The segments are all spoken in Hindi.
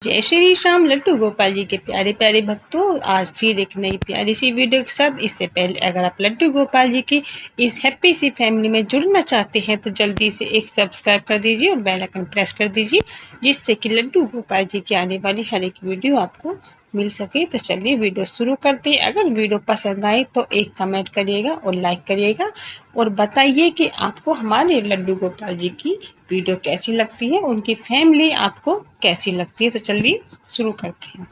जय श्री राम। लड्डू गोपाल जी के प्यारे प्यारे भक्तों, आज फिर एक नई प्यारी सी वीडियो के साथ। इससे पहले अगर आप लड्डू गोपाल जी की इस हैप्पी सी फैमिली में जुड़ना चाहते हैं तो जल्दी से एक सब्सक्राइब कर दीजिए और बेल आइकन प्रेस कर दीजिए, जिससे कि लड्डू गोपाल जी की आने वाली हर एक वीडियो आपको मिल सके। तो चलिए वीडियो शुरू करते हैं। अगर वीडियो पसंद आए तो एक कमेंट करिएगा और लाइक करिएगा और बताइए कि आपको हमारे लड्डू गोपाल जी की वीडियो कैसी लगती है, उनकी फैमिली आपको कैसी लगती है। तो चलिए शुरू करते हैं।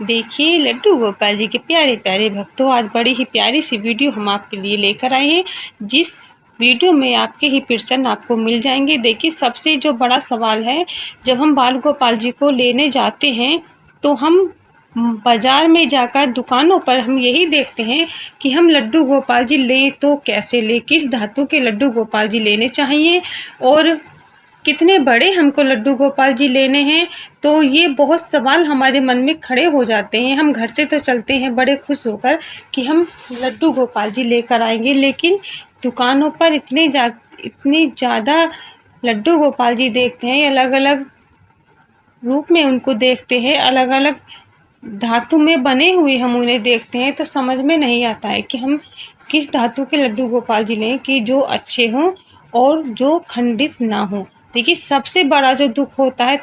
देखिए लड्डू गोपाल जी के प्यारे प्यारे भक्तों, आज बड़ी ही प्यारी सी वीडियो हम आपके लिए लेकर आए हैं, जिस वीडियो में आपके ही प्रश्न आपको मिल जाएंगे। देखिए सबसे जो बड़ा सवाल है, जब हम बाल गोपाल जी को लेने जाते हैं तो हम बाज़ार में जाकर दुकानों पर हम यही देखते हैं कि हम लड्डू गोपाल जी लें तो कैसे लें, किस धातु के लड्डू गोपाल जी लेने चाहिए और कितने बड़े हमको लड्डू गोपाल जी लेने हैं। तो ये बहुत सवाल हमारे मन में खड़े हो जाते हैं। हम घर से तो चलते हैं बड़े खुश होकर कि हम लड्डू गोपाल जी लेकर आएंगे, लेकिन दुकानों पर इतने ज़्यादा लड्डू गोपाल जी देखते हैं, अलग अलग रूप में उनको देखते हैं, अलग अलग धातु में बने हुए हम उन्हें देखते हैं, तो समझ में नहीं आता है कि हम किस धातु के लड्डू गोपाल जी लें कि जो अच्छे हों और जो खंडित ना हो। देखिए सबसे बड़ा जो दुख होता है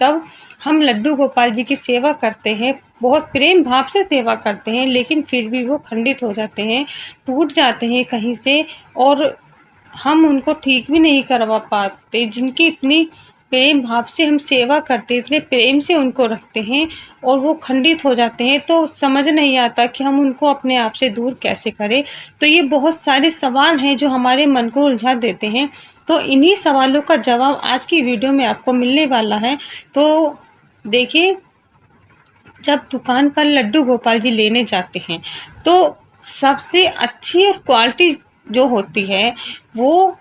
तब हम लड्डू गोपाल जी की सेवा करते हैं, बहुत प्रेम भाव से सेवा करते हैं, लेकिन फिर भी वो खंडित हो जाते हैं, टूट जाते हैं कहीं से, और हम उनको ठीक भी नहीं करवा पाते। जिनकी इतनी प्रेम भाव से हम सेवा करते, इतने प्रेम से उनको रखते हैं और वो खंडित हो जाते हैं, तो समझ नहीं आता कि हम उनको अपने आप से दूर कैसे करें। तो ये बहुत सारे सवाल हैं जो हमारे मन को उलझा देते हैं। तो इन्हीं सवालों का जवाब आज की वीडियो में आपको मिलने वाला है। तो देखिए, जब दुकान पर लड्डू गोपाल जी लेने जाते हैं तो सबसे अच्छी और क्वालिटी जो होती है वो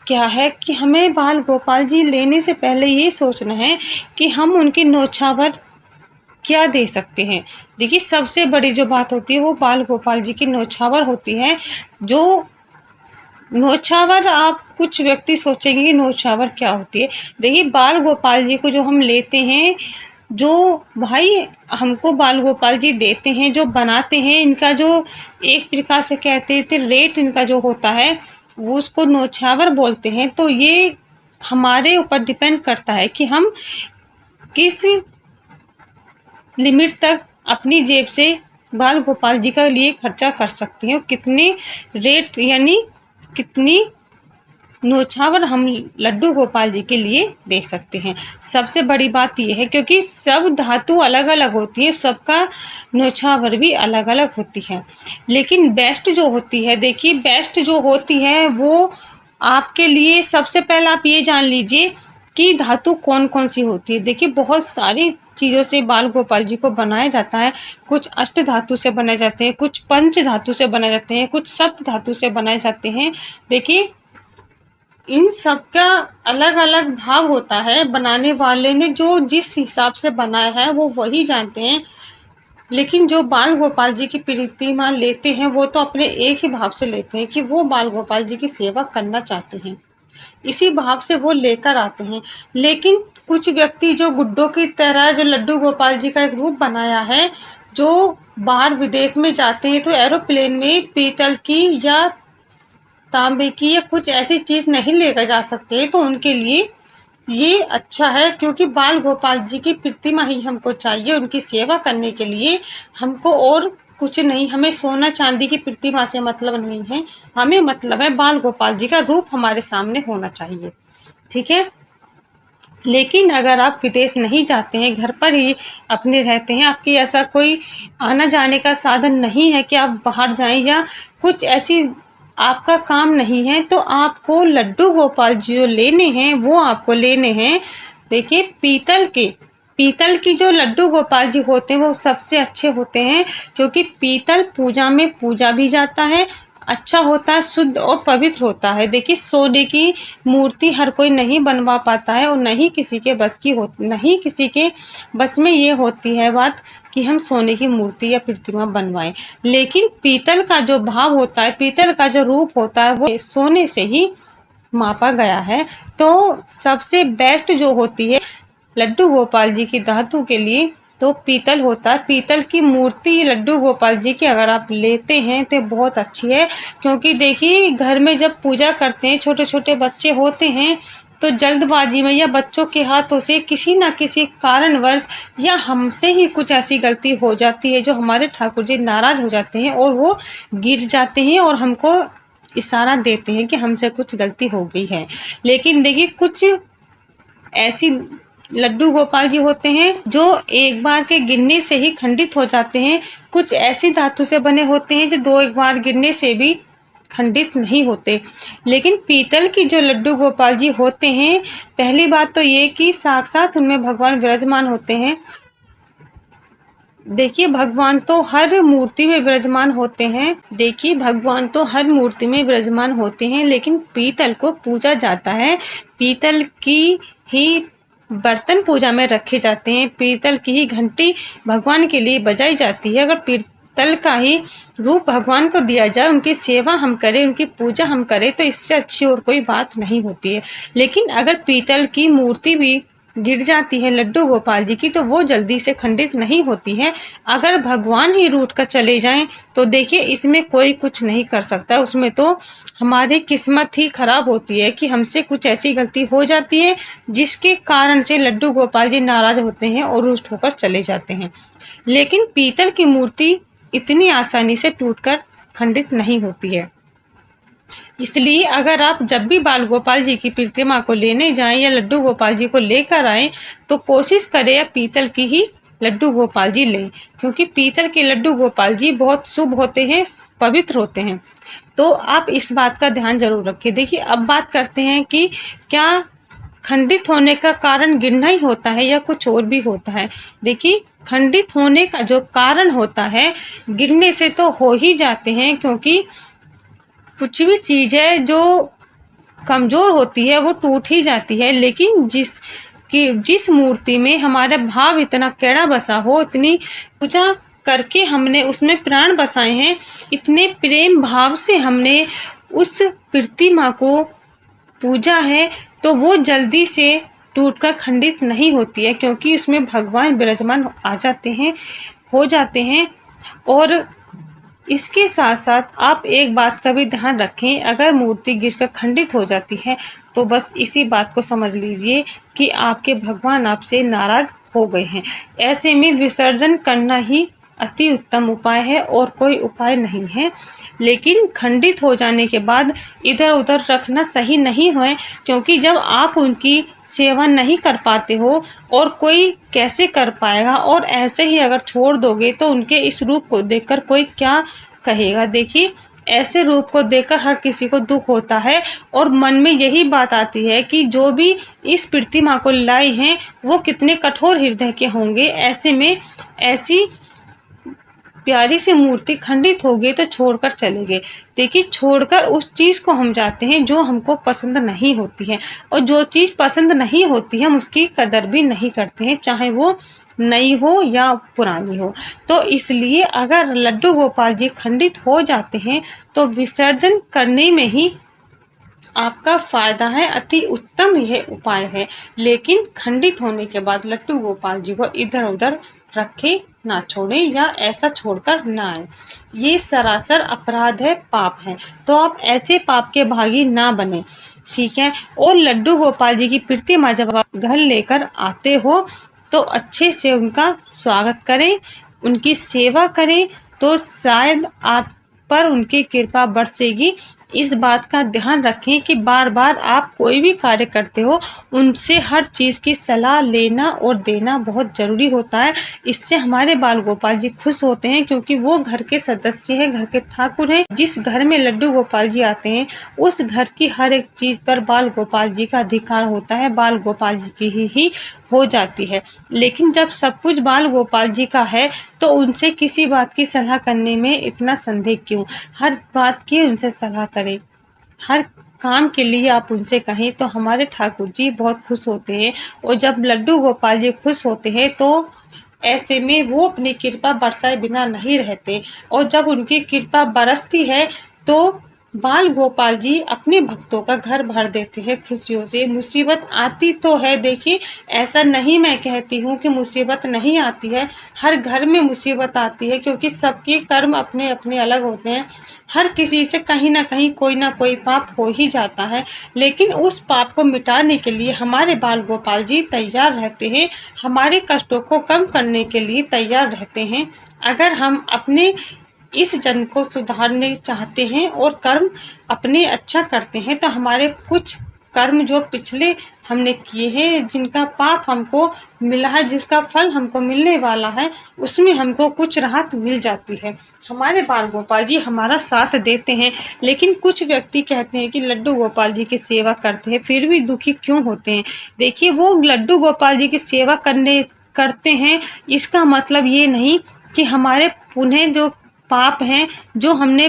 क्या है कि हमें बाल गोपाल जी लेने से पहले ये सोचना है कि हम उनकी नौछावर क्या दे सकते हैं। देखिए सबसे बड़ी जो बात होती है वो बाल गोपाल जी की नौछावर होती है। जो नौछावर, आप कुछ व्यक्ति सोचेंगे कि नौछावर क्या होती है। देखिए बाल गोपाल जी को जो हम लेते हैं, जो भाई हमको बाल गोपाल जी देते हैं, जो बनाते हैं, इनका जो एक प्रकार से कहते थे रेट इनका जो होता है वो उसको नौछावर बोलते हैं। तो ये हमारे ऊपर डिपेंड करता है कि हम किस लिमिट तक अपनी जेब से बाल गोपाल जी का लिए खर्चा कर सकते हैं और कितने रेट यानी कितनी नौछावर हम लड्डू गोपाल जी के लिए दे सकते हैं। सबसे बड़ी बात यह है क्योंकि सब धातु अलग अलग होती है, सबका नौछावर भी अलग अलग होती है, लेकिन बेस्ट जो होती है, देखिए बेस्ट जो होती है वो आपके लिए सबसे पहले आप ये जान लीजिए कि धातु कौन कौन सी होती है। देखिए बहुत सारी चीज़ों से बाल गोपाल जी को बनाया जाता है। कुछ अष्ट धातु से बनाए जाते हैं, कुछ पंच धातु से बनाए जाते हैं, कुछ सप्त धातु से बनाए जाते हैं। देखिए इन सब का अलग अलग भाव होता है। बनाने वाले ने जो जिस हिसाब से बनाया है वो वही जानते हैं, लेकिन जो बाल गोपाल जी की प्रतिमा लेते हैं वो तो अपने एक ही भाव से लेते हैं कि वो बाल गोपाल जी की सेवा करना चाहते हैं, इसी भाव से वो लेकर आते हैं। लेकिन कुछ व्यक्ति जो गुड्डों की तरह जो लड्डू गोपाल जी का एक रूप बनाया है, जो बाहर विदेश में जाते हैं तो एरोप्लेन में पीतल की या तांबे की या कुछ ऐसी चीज़ नहीं लेकर जा सकते, तो उनके लिए ये अच्छा है, क्योंकि बाल गोपाल जी की प्रतिमा ही हमको चाहिए उनकी सेवा करने के लिए। हमको और कुछ नहीं, हमें सोना चांदी की प्रतिमा से मतलब नहीं है, हमें मतलब है बाल गोपाल जी का रूप हमारे सामने होना चाहिए, ठीक है। लेकिन अगर आप विदेश नहीं जाते हैं, घर पर ही अपने रहते हैं, आपकी ऐसा कोई आना जाने का साधन नहीं है कि आप बाहर जाएं या कुछ ऐसी आपका काम नहीं है, तो आपको लड्डू गोपाल जी जो लेने हैं वो आपको लेने हैं। देखिए पीतल की जो लड्डू गोपाल जी होते हैं वो सबसे अच्छे होते हैं, क्योंकि पीतल पूजा में पूजा भी जाता है, अच्छा होता है, शुद्ध और पवित्र होता है। देखिए सोने की मूर्ति हर कोई नहीं बनवा पाता है और नहीं किसी के बस में ये होती है बात कि हम सोने की मूर्ति या प्रतिमा बनवाएं। लेकिन पीतल का जो भाव होता है, पीतल का जो रूप होता है वो सोने से ही मापा गया है। तो सबसे बेस्ट जो होती है लड्डू गोपाल जी की धातु के लिए तो पीतल होता है। पीतल की मूर्ति लड्डू गोपाल जी की अगर आप लेते हैं तो बहुत अच्छी है, क्योंकि देखिए घर में जब पूजा करते हैं छोटे छोटे बच्चे होते हैं तो जल्दबाजी में या बच्चों के हाथों से किसी ना किसी कारणवश या हमसे ही कुछ ऐसी गलती हो जाती है जो हमारे ठाकुर जी नाराज़ हो जाते हैं और वो गिर जाते हैं और हमको इशारा देते हैं कि हमसे कुछ गलती हो गई है। लेकिन देखिए कुछ ऐसी लड्डू गोपाल जी होते हैं जो एक बार के गिरने से ही खंडित हो जाते हैं। कुछ ऐसी धातु से बने होते हैं जो दो एक बार गिरने से भी खंडित नहीं होते। लेकिन पीतल की जो लड्डू गोपाल जी होते हैं, पहली बात तो ये कि साक्षात उनमें भगवान विराजमान होते हैं। देखिए भगवान तो हर मूर्ति में विराजमान होते हैं। देखिए भगवान तो हर मूर्ति में विराजमान होते हैं, लेकिन पीतल को पूजा जाता है। पीतल की ही बर्तन पूजा में रखे जाते हैं। पीतल की ही घंटी भगवान के लिए बजाई जाती है। अगर पीतल का ही रूप भगवान को दिया जाए, उनकी सेवा हम करें, उनकी पूजा हम करें, तो इससे अच्छी और कोई बात नहीं होती है। लेकिन अगर पीतल की मूर्ति भी गिर जाती है लड्डू गोपाल जी की, तो वो जल्दी से खंडित नहीं होती है। अगर भगवान ही रूठ कर चले जाएं तो देखिए इसमें कोई कुछ नहीं कर सकता। उसमें तो हमारी किस्मत ही खराब होती है कि हमसे कुछ ऐसी गलती हो जाती है जिसके कारण से लड्डू गोपाल जी नाराज होते हैं और रूठ होकर चले जाते हैं। लेकिन पीतल की मूर्ति इतनी आसानी से टूटकर खंडित नहीं होती है। इसलिए अगर आप जब भी बाल गोपाल जी की प्रतिमा को लेने जाएं या लड्डू गोपाल जी को लेकर आएं तो कोशिश करें या पीतल की ही लड्डू गोपाल जी लें, क्योंकि पीतल के लड्डू गोपाल जी बहुत शुभ होते हैं, पवित्र होते हैं। तो आप इस बात का ध्यान जरूर रखें। देखिए अब बात करते हैं कि क्या खंडित होने का कारण गिरना ही होता है या कुछ और भी होता है। देखिए खंडित होने का जो कारण होता है, गिरने से तो हो ही जाते हैं, क्योंकि कुछ भी चीज़ है जो कमज़ोर होती है वो टूट ही जाती है। लेकिन जिस मूर्ति में हमारा भाव इतना कैड़ा बसा हो, इतनी पूजा करके हमने उसमें प्राण बसाए हैं, इतने प्रेम भाव से हमने उस प्रतिमा को पूजा है, तो वो जल्दी से टूटकर खंडित नहीं होती है, क्योंकि उसमें भगवान विराजमान आ जाते हैं, हो जाते हैं। और इसके साथ साथ आप एक बात का भी ध्यान रखें, अगर मूर्ति गिरकर खंडित हो जाती है तो बस इसी बात को समझ लीजिए कि आपके भगवान आपसे नाराज हो गए हैं। ऐसे में विसर्जन करना ही अति उत्तम उपाय है और कोई उपाय नहीं है। लेकिन खंडित हो जाने के बाद इधर उधर रखना सही नहीं है, क्योंकि जब आप उनकी सेवा नहीं कर पाते हो और कोई कैसे कर पाएगा, और ऐसे ही अगर छोड़ दोगे तो उनके इस रूप को देखकर कोई क्या कहेगा। देखिए ऐसे रूप को देखकर हर किसी को दुख होता है और मन में यही बात आती है कि जो भी इस प्रतिमा को लाए हैं वो कितने कठोर हृदय के होंगे। ऐसे में ऐसी प्यारी सी मूर्ति खंडित हो गई तो छोड़कर चले गए। देखिए छोड़कर उस चीज़ को हम जाते हैं जो हमको पसंद नहीं होती है, और जो चीज़ पसंद नहीं होती है हम उसकी कदर भी नहीं करते हैं, चाहे वो नई हो या पुरानी हो। तो इसलिए अगर लड्डू गोपाल जी खंडित हो जाते हैं तो विसर्जन करने में ही आपका फ़ायदा है, अति उत्तम यह उपाय है। लेकिन खंडित होने के बाद लड्डू गोपाल जी को इधर उधर रखे ना छोड़ें या ऐसा छोड़कर ना आए, ये सरासर अपराध है, पाप है। तो आप ऐसे पाप के भागी ना बने, ठीक है। और लड्डू गोपाल जी की प्रतिमा जब आप घर लेकर आते हो तो अच्छे से उनका स्वागत करें, उनकी सेवा करें, तो शायद आप पर उनकी कृपा बरसेगी। इस बात का ध्यान रखें कि बार बार आप कोई भी कार्य करते हो उनसे हर चीज़ की सलाह लेना और देना बहुत ज़रूरी होता है। इससे हमारे बाल गोपाल जी खुश होते हैं, क्योंकि वो घर के सदस्य हैं, घर के ठाकुर हैं। जिस घर में लड्डू गोपाल जी आते हैं उस घर की हर एक चीज़ पर बाल गोपाल जी का अधिकार होता है, बाल गोपाल जी की ही हो जाती है। लेकिन जब सब कुछ बाल गोपाल जी का है तो उनसे किसी बात की सलाह करने में इतना संदेह क्यों। हर बात की उनसे सलाह करें, हर काम के लिए आप उनसे कहें, तो हमारे ठाकुर जी बहुत खुश होते हैं। और जब लड्डू गोपाल जी खुश होते हैं तो ऐसे में वो अपनी कृपा बरसाए बिना नहीं रहते, और जब उनकी कृपा बरसती है तो बाल गोपाल जी अपने भक्तों का घर भर देते हैं खुशियों से। मुसीबत आती तो है, देखिए ऐसा नहीं मैं कहती हूँ कि मुसीबत नहीं आती है, हर घर में मुसीबत आती है क्योंकि सबके कर्म अपने अपने अलग होते हैं। हर किसी से कहीं ना कहीं कोई ना कोई पाप हो ही जाता है, लेकिन उस पाप को मिटाने के लिए हमारे बाल गोपाल जी तैयार रहते हैं, हमारे कष्टों को कम करने के लिए तैयार रहते हैं। अगर हम अपने इस जन्म को सुधारने चाहते हैं और कर्म अपने अच्छा करते हैं तो हमारे कुछ कर्म जो पिछले हमने किए हैं, जिनका पाप हमको मिला है, जिसका फल हमको मिलने वाला है, उसमें हमको कुछ राहत मिल जाती है। हमारे बाल गोपाल जी हमारा साथ देते हैं। लेकिन कुछ व्यक्ति कहते हैं कि लड्डू गोपाल जी की सेवा करते हैं फिर भी दुखी क्यों होते हैं। देखिए, वो लड्डू गोपाल जी की सेवा करते हैं, इसका मतलब ये नहीं कि हमारे पुण्य जो पाप हैं जो हमने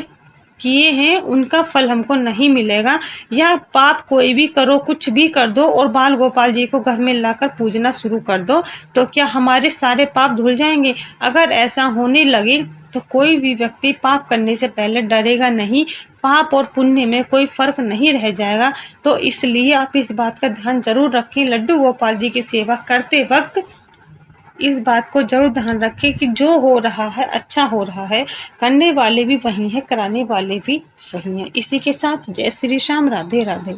किए हैं उनका फल हमको नहीं मिलेगा। या पाप कोई भी करो, कुछ भी कर दो और बाल गोपाल जी को घर में लाकर पूजना शुरू कर दो, तो क्या हमारे सारे पाप धुल जाएंगे? अगर ऐसा होने लगे तो कोई भी व्यक्ति पाप करने से पहले डरेगा नहीं, पाप और पुण्य में कोई फर्क नहीं रह जाएगा। तो इसलिए आप इस बात का ध्यान जरूर रखें, लड्डू गोपाल जी की सेवा करते वक्त इस बात को जरूर ध्यान रखें कि जो हो रहा है अच्छा हो रहा है, करने वाले भी वही हैं, कराने वाले भी वही हैं। इसी के साथ जय श्री श्याम, राधे राधे।